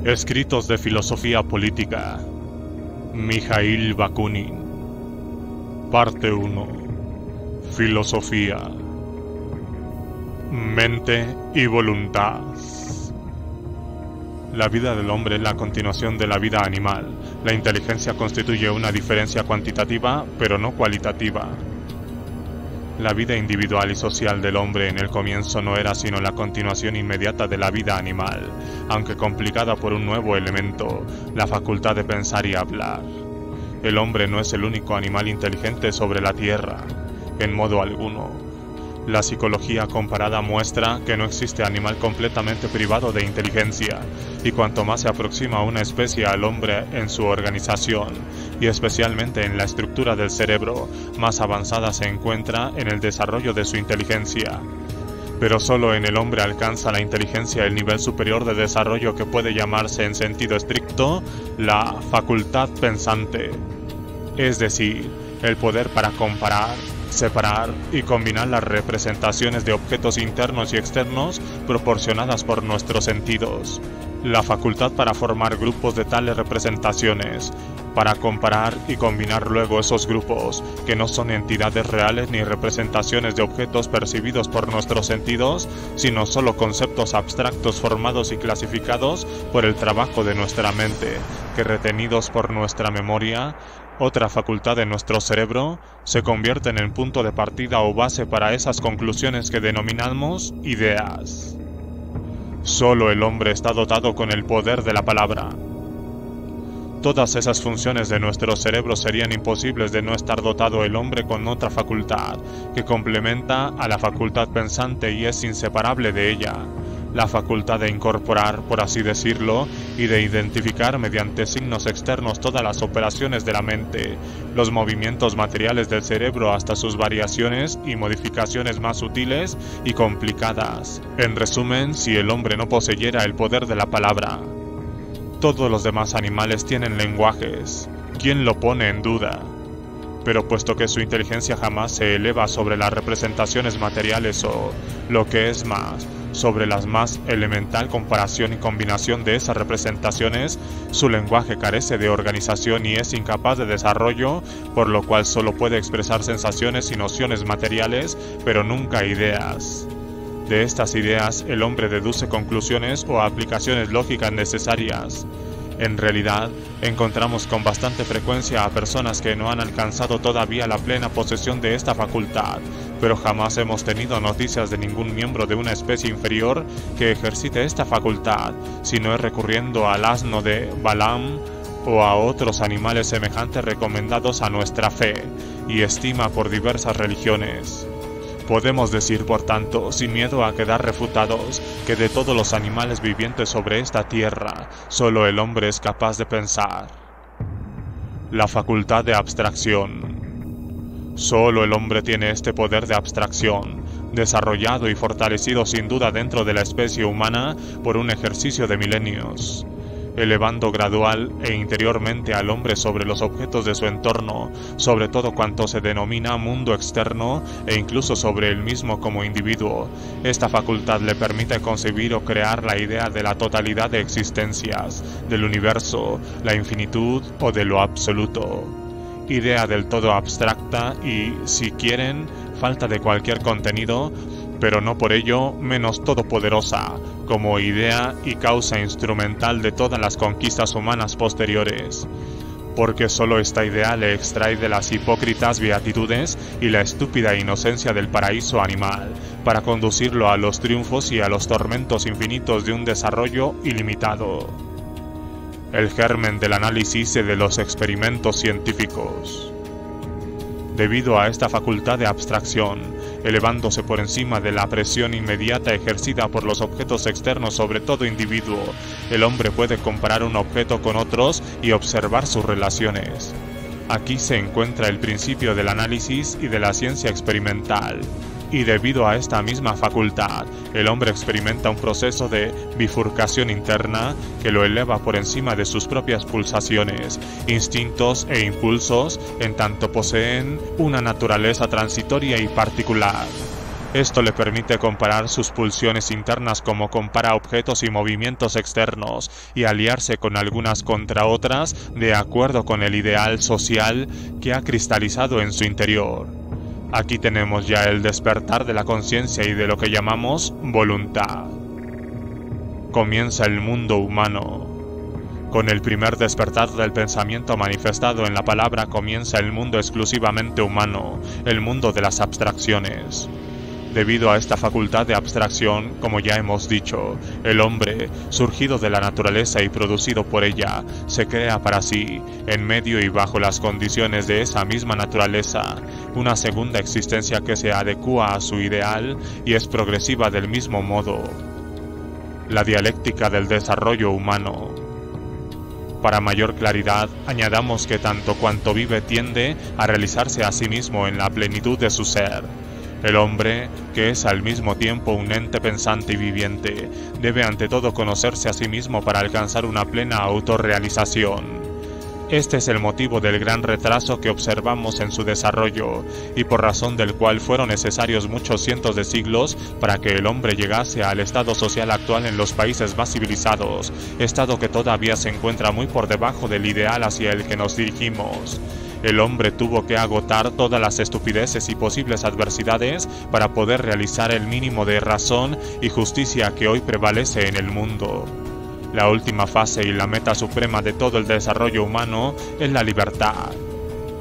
Escritos de filosofía política. Mijaíl Bakunin. Parte 1. Filosofía. Mente y voluntad. La vida del hombre es la continuación de la vida animal. La inteligencia constituye una diferencia cuantitativa, pero no cualitativa. La vida individual y social del hombre en el comienzo no era sino la continuación inmediata de la vida animal, aunque complicada por un nuevo elemento, la facultad de pensar y hablar. El hombre no es el único animal inteligente sobre la tierra, en modo alguno. La psicología comparada muestra que no existe animal completamente privado de inteligencia, y cuanto más se aproxima una especie al hombre en su organización, y especialmente en la estructura del cerebro, más avanzada se encuentra en el desarrollo de su inteligencia. Pero solo en el hombre alcanza la inteligencia el nivel superior de desarrollo que puede llamarse en sentido estricto la facultad pensante, es decir, el poder para comparar, separar y combinar las representaciones de objetos internos y externos proporcionadas por nuestros sentidos, la facultad para formar grupos de tales representaciones, para comparar y combinar luego esos grupos, que no son entidades reales ni representaciones de objetos percibidos por nuestros sentidos, sino solo conceptos abstractos formados y clasificados por el trabajo de nuestra mente, que retenidos por nuestra memoria, otra facultad de nuestro cerebro, se convierten en punto de partida o base para esas conclusiones que denominamos ideas. Solo el hombre está dotado con el poder de la palabra. Todas esas funciones de nuestro cerebro serían imposibles de no estar dotado el hombre con otra facultad, que complementa a la facultad pensante y es inseparable de ella. La facultad de incorporar, por así decirlo, y de identificar mediante signos externos todas las operaciones de la mente, los movimientos materiales del cerebro hasta sus variaciones y modificaciones más sutiles y complicadas. En resumen, si el hombre no poseyera el poder de la palabra, todos los demás animales tienen lenguajes. ¿Quién lo pone en duda? Pero puesto que su inteligencia jamás se eleva sobre las representaciones materiales o, lo que es más, sobre la más elemental comparación y combinación de esas representaciones, su lenguaje carece de organización y es incapaz de desarrollo, por lo cual solo puede expresar sensaciones y nociones materiales, pero nunca ideas. De estas ideas, el hombre deduce conclusiones o aplicaciones lógicas necesarias. En realidad, encontramos con bastante frecuencia a personas que no han alcanzado todavía la plena posesión de esta facultad, pero jamás hemos tenido noticias de ningún miembro de una especie inferior que ejercite esta facultad, sino es recurriendo al asno de Balaam o a otros animales semejantes recomendados a nuestra fe y estima por diversas religiones. Podemos decir, por tanto, sin miedo a quedar refutados, que de todos los animales vivientes sobre esta tierra, solo el hombre es capaz de pensar. La facultad de abstracción. Solo el hombre tiene este poder de abstracción, desarrollado y fortalecido sin duda dentro de la especie humana por un ejercicio de milenios, elevando gradual e interiormente al hombre sobre los objetos de su entorno, sobre todo cuanto se denomina mundo externo e incluso sobre él mismo como individuo. Esta facultad le permite concebir o crear la idea de la totalidad de existencias, del universo, la infinitud o de lo absoluto. Idea del todo abstracta y, si quieren, falta de cualquier contenido, pero no por ello menos todopoderosa, como idea y causa instrumental de todas las conquistas humanas posteriores, porque solo esta idea le extrae de las hipócritas beatitudes y la estúpida inocencia del paraíso animal, para conducirlo a los triunfos y a los tormentos infinitos de un desarrollo ilimitado. El germen del análisis y de los experimentos científicos. Debido a esta facultad de abstracción, elevándose por encima de la presión inmediata ejercida por los objetos externos sobre todo individuo, el hombre puede comparar un objeto con otros y observar sus relaciones. Aquí se encuentra el principio del análisis y de la ciencia experimental. Y debido a esta misma facultad, el hombre experimenta un proceso de bifurcación interna que lo eleva por encima de sus propias pulsaciones, instintos e impulsos, en tanto poseen una naturaleza transitoria y particular. Esto le permite comparar sus pulsiones internas como compara objetos y movimientos externos y aliarse con algunas contra otras de acuerdo con el ideal social que ha cristalizado en su interior. Aquí tenemos ya el despertar de la conciencia y de lo que llamamos voluntad. Comienza el mundo humano. Con el primer despertar del pensamiento manifestado en la palabra comienza el mundo exclusivamente humano, el mundo de las abstracciones. Debido a esta facultad de abstracción, como ya hemos dicho, el hombre, surgido de la naturaleza y producido por ella, se crea para sí, en medio y bajo las condiciones de esa misma naturaleza, una segunda existencia que se adecúa a su ideal y es progresiva del mismo modo. La dialéctica del desarrollo humano. Para mayor claridad, añadamos que tanto cuanto vive tiende a realizarse a sí mismo en la plenitud de su ser. El hombre, que es al mismo tiempo un ente pensante y viviente, debe ante todo conocerse a sí mismo para alcanzar una plena autorrealización. Este es el motivo del gran retraso que observamos en su desarrollo, y por razón del cual fueron necesarios muchos cientos de siglos para que el hombre llegase al estado social actual en los países más civilizados, estado que todavía se encuentra muy por debajo del ideal hacia el que nos dirigimos. El hombre tuvo que agotar todas las estupideces y posibles adversidades para poder realizar el mínimo de razón y justicia que hoy prevalece en el mundo. La última fase y la meta suprema de todo el desarrollo humano es la libertad.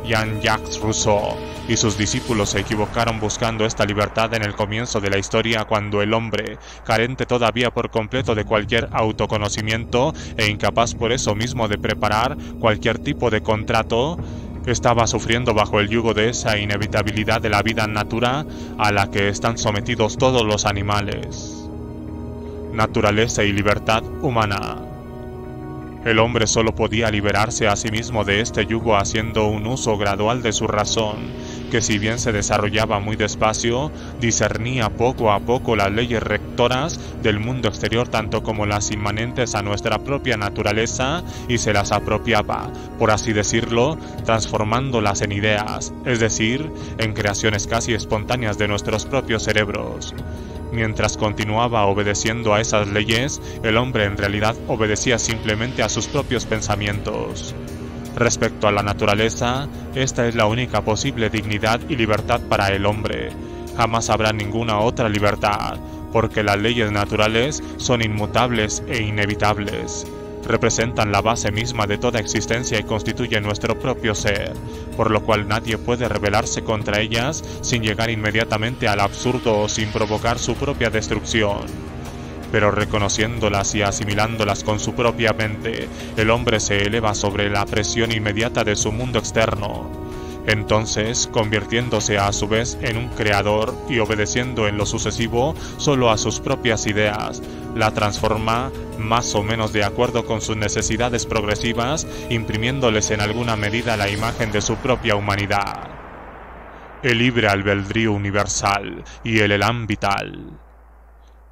Jean-Jacques Rousseau y sus discípulos se equivocaron buscando esta libertad en el comienzo de la historia cuando el hombre, carente todavía por completo de cualquier autoconocimiento e incapaz por eso mismo de preparar cualquier tipo de contrato, estaba sufriendo bajo el yugo de esa inevitabilidad de la vida natura a la que están sometidos todos los animales. Naturaleza y libertad humana. El hombre solo podía liberarse a sí mismo de este yugo haciendo un uso gradual de su razón, que si bien se desarrollaba muy despacio, discernía poco a poco las leyes rectoras del mundo exterior tanto como las inmanentes a nuestra propia naturaleza y se las apropiaba, por así decirlo, transformándolas en ideas, es decir, en creaciones casi espontáneas de nuestros propios cerebros. Mientras continuaba obedeciendo a esas leyes, el hombre en realidad obedecía simplemente a sus propios pensamientos. Respecto a la naturaleza, esta es la única posible dignidad y libertad para el hombre. Jamás habrá ninguna otra libertad, porque las leyes naturales son inmutables e inevitables. Representan la base misma de toda existencia y constituyen nuestro propio ser, por lo cual nadie puede rebelarse contra ellas sin llegar inmediatamente al absurdo o sin provocar su propia destrucción. Pero reconociéndolas y asimilándolas con su propia mente, el hombre se eleva sobre la presión inmediata de su mundo externo. Entonces, convirtiéndose a su vez en un creador y obedeciendo en lo sucesivo solo a sus propias ideas, la transforma más o menos de acuerdo con sus necesidades progresivas, imprimiéndoles en alguna medida la imagen de su propia humanidad. El libre albedrío universal y el elan vital.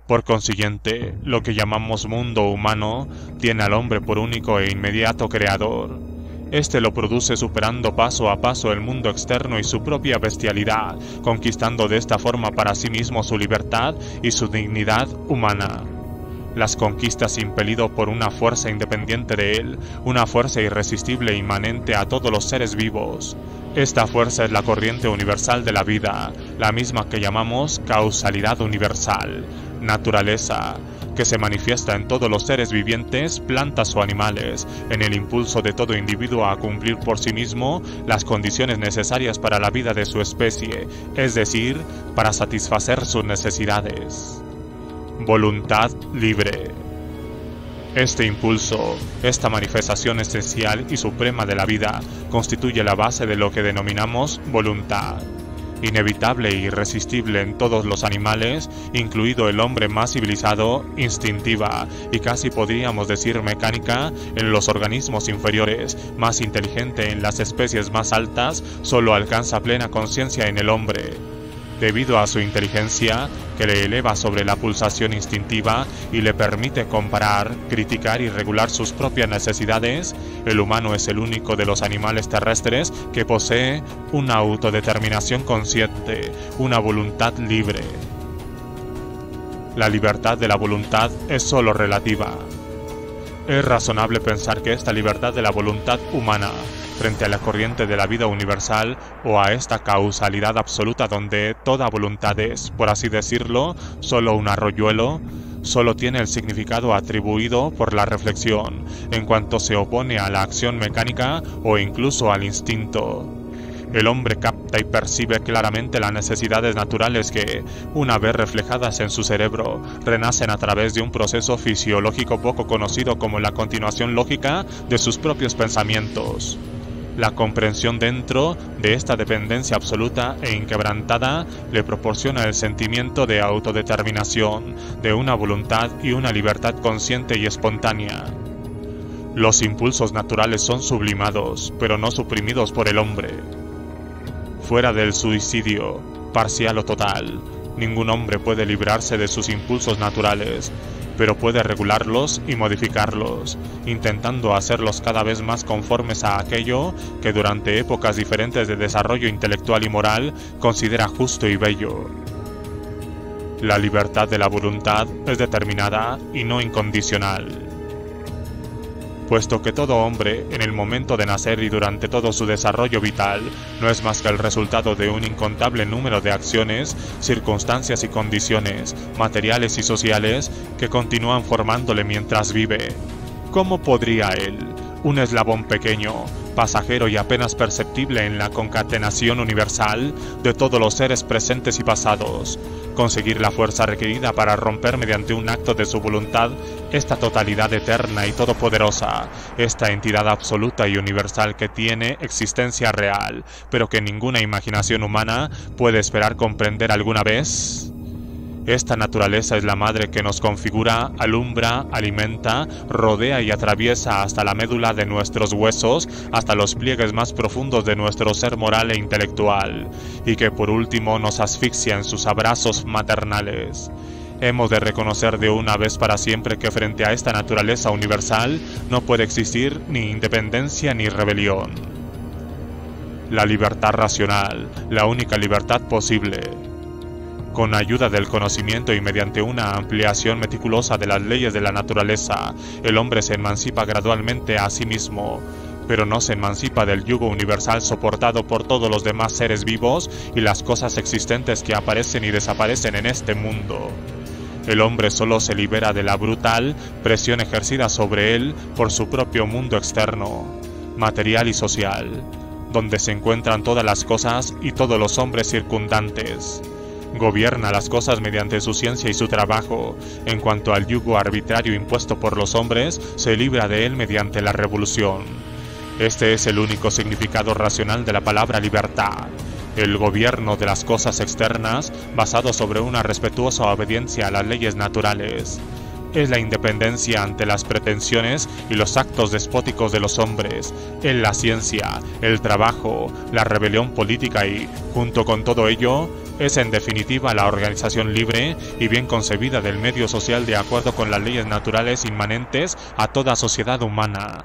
Por consiguiente, lo que llamamos mundo humano tiene al hombre por único e inmediato creador. Este lo produce superando paso a paso el mundo externo y su propia bestialidad, conquistando de esta forma para sí mismo su libertad y su dignidad humana. Las conquistas impelido por una fuerza independiente de él, una fuerza irresistible e inmanente a todos los seres vivos. Esta fuerza es la corriente universal de la vida, la misma que llamamos causalidad universal, naturaleza, que se manifiesta en todos los seres vivientes, plantas o animales, en el impulso de todo individuo a cumplir por sí mismo las condiciones necesarias para la vida de su especie, es decir, para satisfacer sus necesidades. Voluntad libre. Este impulso, esta manifestación esencial y suprema de la vida, constituye la base de lo que denominamos voluntad. Inevitable e irresistible en todos los animales, incluido el hombre más civilizado, instintiva y casi podríamos decir mecánica en los organismos inferiores, más inteligente en las especies más altas, solo alcanza plena conciencia en el hombre. Debido a su inteligencia, que le eleva sobre la pulsación instintiva y le permite comparar, criticar y regular sus propias necesidades, el humano es el único de los animales terrestres que posee una autodeterminación consciente, una voluntad libre. La libertad de la voluntad es sólo relativa. Es razonable pensar que esta libertad de la voluntad humana, frente a la corriente de la vida universal o a esta causalidad absoluta donde toda voluntad es, por así decirlo, solo un arroyuelo, solo tiene el significado atribuido por la reflexión, en cuanto se opone a la acción mecánica o incluso al instinto. El hombre capta y percibe claramente las necesidades naturales que, una vez reflejadas en su cerebro, renacen a través de un proceso fisiológico poco conocido como la continuación lógica de sus propios pensamientos. La comprensión dentro de esta dependencia absoluta e inquebrantada le proporciona el sentimiento de autodeterminación, de una voluntad y una libertad consciente y espontánea. Los impulsos naturales son sublimados, pero no suprimidos por el hombre. Fuera del suicidio, parcial o total, ningún hombre puede librarse de sus impulsos naturales, pero puede regularlos y modificarlos, intentando hacerlos cada vez más conformes a aquello que durante épocas diferentes de desarrollo intelectual y moral considera justo y bello. La libertad de la voluntad es determinada y no incondicional. Puesto que todo hombre, en el momento de nacer y durante todo su desarrollo vital, no es más que el resultado de un incontable número de acciones, circunstancias y condiciones, materiales y sociales, que continúan formándole mientras vive, ¿cómo podría él, un eslabón pequeño, pasajero y apenas perceptible en la concatenación universal de todos los seres presentes y pasados, conseguir la fuerza requerida para romper mediante un acto de su voluntad esta totalidad eterna y todopoderosa, esta entidad absoluta y universal que tiene existencia real, pero que ninguna imaginación humana puede esperar comprender alguna vez? Esta naturaleza es la madre que nos configura, alumbra, alimenta, rodea y atraviesa hasta la médula de nuestros huesos, hasta los pliegues más profundos de nuestro ser moral e intelectual, y que por último nos asfixia en sus abrazos maternales. Hemos de reconocer de una vez para siempre que frente a esta naturaleza universal no puede existir ni independencia ni rebelión. La libertad racional, la única libertad posible. Con ayuda del conocimiento y mediante una ampliación meticulosa de las leyes de la naturaleza, el hombre se emancipa gradualmente a sí mismo, pero no se emancipa del yugo universal soportado por todos los demás seres vivos y las cosas existentes que aparecen y desaparecen en este mundo. El hombre solo se libera de la brutal presión ejercida sobre él por su propio mundo externo, material y social, donde se encuentran todas las cosas y todos los hombres circundantes. Gobierna las cosas mediante su ciencia y su trabajo. En cuanto al yugo arbitrario impuesto por los hombres, se libra de él mediante la revolución. Este es el único significado racional de la palabra libertad. El gobierno de las cosas externas, basado sobre una respetuosa obediencia a las leyes naturales. Es la independencia ante las pretensiones y los actos despóticos de los hombres, en la ciencia, el trabajo, la rebelión política y, junto con todo ello, es en definitiva la organización libre y bien concebida del medio social de acuerdo con las leyes naturales inmanentes a toda sociedad humana.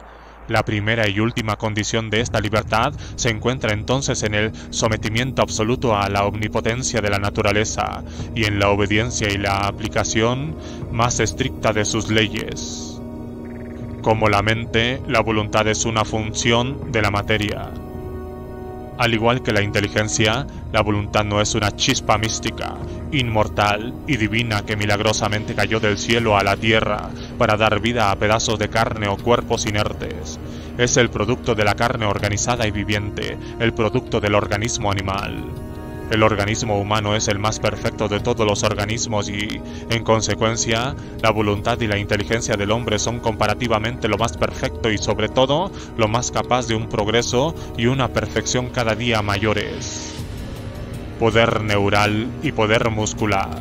La primera y última condición de esta libertad se encuentra entonces en el sometimiento absoluto a la omnipotencia de la naturaleza y en la obediencia y la aplicación más estricta de sus leyes. Como la mente, la voluntad es una función de la materia. Al igual que la inteligencia, la voluntad no es una chispa mística, inmortal y divina que milagrosamente cayó del cielo a la tierra para dar vida a pedazos de carne o cuerpos inertes. Es el producto de la carne organizada y viviente, el producto del organismo animal. El organismo humano es el más perfecto de todos los organismos y, en consecuencia, la voluntad y la inteligencia del hombre son comparativamente lo más perfecto y, sobre todo, lo más capaz de un progreso y una perfección cada día mayores. Poder neural y poder muscular.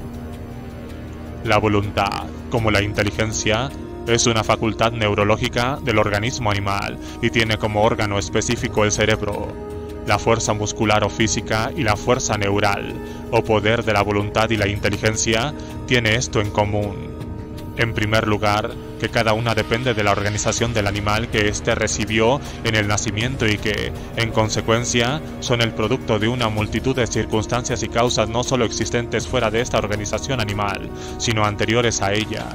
La voluntad, como la inteligencia, es una facultad neurológica del organismo animal y tiene como órgano específico el cerebro. La fuerza muscular o física y la fuerza neural, o poder de la voluntad y la inteligencia, tiene esto en común. En primer lugar, que cada una depende de la organización del animal que éste recibió en el nacimiento y que, en consecuencia, son el producto de una multitud de circunstancias y causas no solo existentes fuera de esta organización animal, sino anteriores a ella.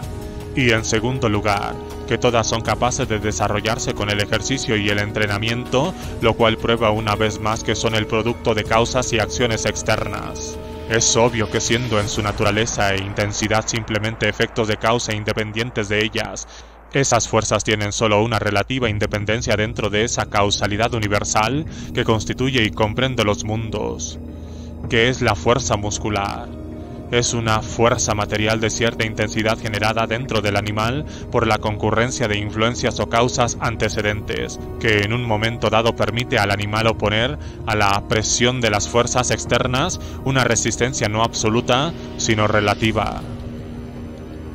Y en segundo lugar, que todas son capaces de desarrollarse con el ejercicio y el entrenamiento, lo cual prueba una vez más que son el producto de causas y acciones externas. Es obvio que siendo en su naturaleza e intensidad simplemente efectos de causa independientes de ellas, esas fuerzas tienen solo una relativa independencia dentro de esa causalidad universal que constituye y comprende los mundos, que es la fuerza muscular. Es una fuerza material de cierta intensidad generada dentro del animal por la concurrencia de influencias o causas antecedentes, que en un momento dado permite al animal oponer a la presión de las fuerzas externas una resistencia no absoluta, sino relativa.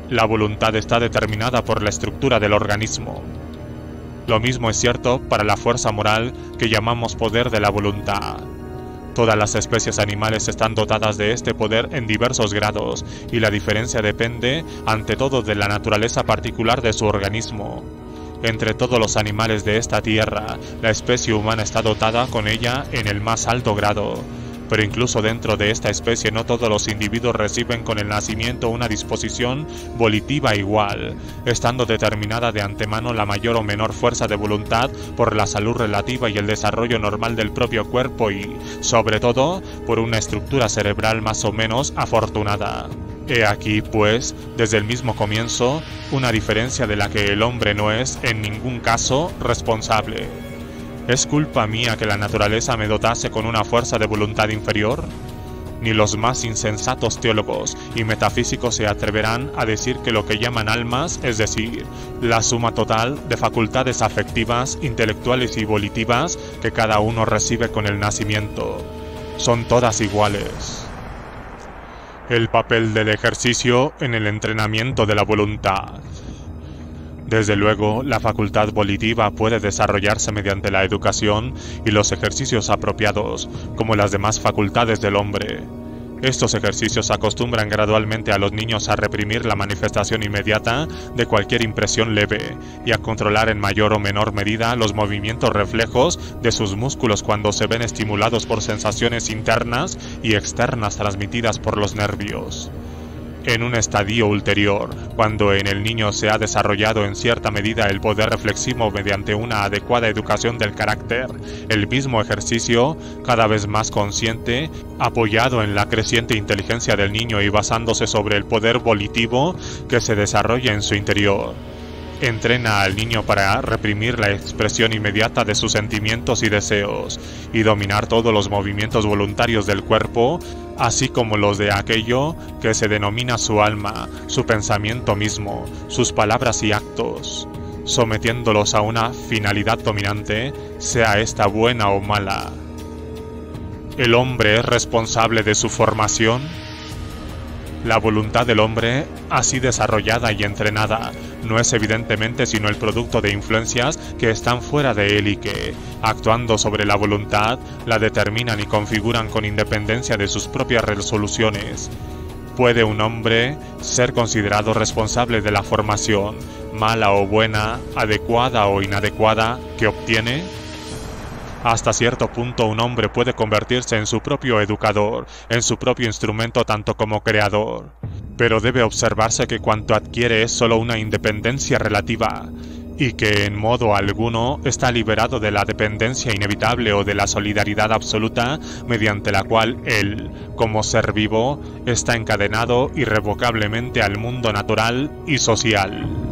La voluntad está determinada por la estructura del organismo. Lo mismo es cierto para la fuerza moral que llamamos poder de la voluntad. Todas las especies animales están dotadas de este poder en diversos grados, y la diferencia depende, ante todo, de la naturaleza particular de su organismo. Entre todos los animales de esta tierra, la especie humana está dotada con ella en el más alto grado. Pero incluso dentro de esta especie no todos los individuos reciben con el nacimiento una disposición volitiva igual, estando determinada de antemano la mayor o menor fuerza de voluntad por la salud relativa y el desarrollo normal del propio cuerpo y, sobre todo, por una estructura cerebral más o menos afortunada. He aquí, pues, desde el mismo comienzo, una diferencia de la que el hombre no es, en ningún caso, responsable. ¿Es culpa mía que la naturaleza me dotase con una fuerza de voluntad inferior? Ni los más insensatos teólogos y metafísicos se atreverán a decir que lo que llaman almas, es decir, la suma total de facultades afectivas, intelectuales y volitivas que cada uno recibe con el nacimiento, son todas iguales. El papel del ejercicio en el entrenamiento de la voluntad. Desde luego, la facultad volitiva puede desarrollarse mediante la educación y los ejercicios apropiados, como las demás facultades del hombre. Estos ejercicios acostumbran gradualmente a los niños a reprimir la manifestación inmediata de cualquier impresión leve y a controlar en mayor o menor medida los movimientos reflejos de sus músculos cuando se ven estimulados por sensaciones internas y externas transmitidas por los nervios. En un estadio ulterior, cuando en el niño se ha desarrollado en cierta medida el poder reflexivo mediante una adecuada educación del carácter, el mismo ejercicio, cada vez más consciente, apoyado en la creciente inteligencia del niño y basándose sobre el poder volitivo que se desarrolla en su interior, entrena al niño para reprimir la expresión inmediata de sus sentimientos y deseos, y dominar todos los movimientos voluntarios del cuerpo, así como los de aquello que se denomina su alma, su pensamiento mismo, sus palabras y actos, sometiéndolos a una finalidad dominante, sea esta buena o mala. ¿El hombre es responsable de su formación? La voluntad del hombre, así desarrollada y entrenada, no es evidentemente sino el producto de influencias que están fuera de él y que, actuando sobre la voluntad, la determinan y configuran con independencia de sus propias resoluciones. ¿Puede un hombre ser considerado responsable de la formación, mala o buena, adecuada o inadecuada, que obtiene? Hasta cierto punto un hombre puede convertirse en su propio educador, en su propio instrumento tanto como creador. Pero debe observarse que cuanto adquiere es solo una independencia relativa, y que en modo alguno está liberado de la dependencia inevitable o de la solidaridad absoluta mediante la cual él, como ser vivo, está encadenado irrevocablemente al mundo natural y social.